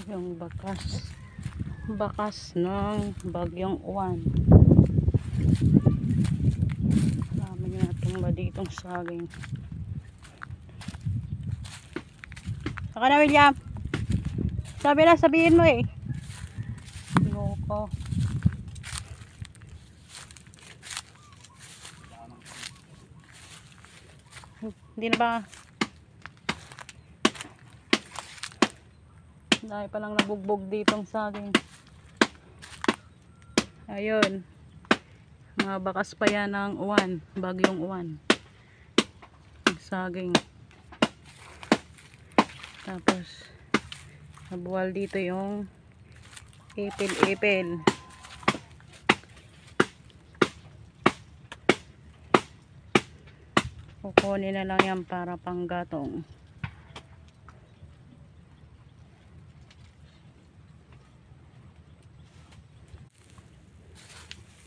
Yung bakas ng bagyong uwan. Marami nga tumba ditong saging. Saka na, William. Sabi na, sabihin mo eh. Loko. Hindi na ba? Dahil palang nabugbog ditong saging. Ayun. Mga bakas pa yan ng uwan. Bagyong uwan. Saging. Tapos nabuwal dito yung ipil-ipil. Kukunin na lang yan para panggatong.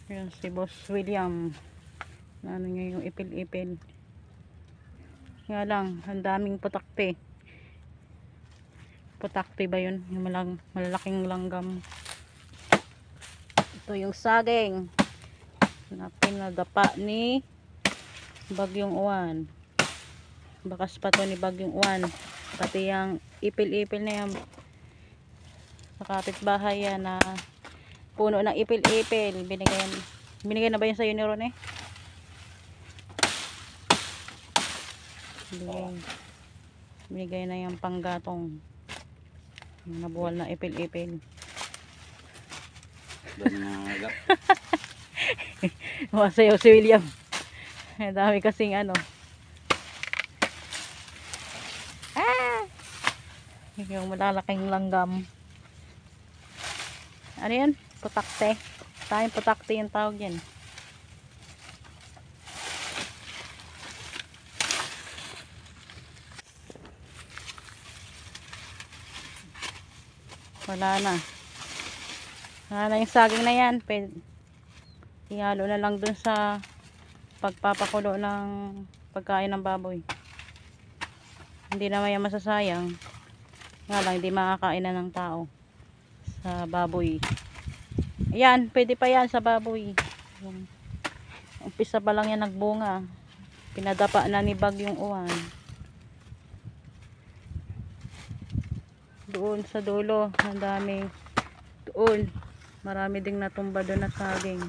Yan si Boss William. Ano niya yung ipil-ipil. Nga lang, ang daming putakte. Putakte ba yun? Yung malalaking langgam. Ito yung saging na pinadapa ni bagyong uwan. Bakas pa to ni bagyong uwan. Pati yung ipil-ipil na yan. Sa kapitbahay yan na puno ng ipil-ipil. Binigay na ba yun sa'yo ni Ron eh? Binigay na yung panggatong. Nabuwal na ipil-ipil. Masayaw si William. Dami kasing ano. Yung malalaking langgam. Ano yan? Putakte. Tayong putakte yung tawag yan. Wala na. Wala na yung saging na yan. Ihalo na lang dun sa pagpapakulo ng pagkain ng baboy. Hindi naman yan masasayang. Nga lang, hindi makakain na ng tao sa baboy. Ayan, pwede pa yan sa baboy. Umpisa pa lang yan nagbunga. Pinadapa na ni bagyong uwan. Doon sa dulo, ang dami. Doon, marami ding natumba doon na saging.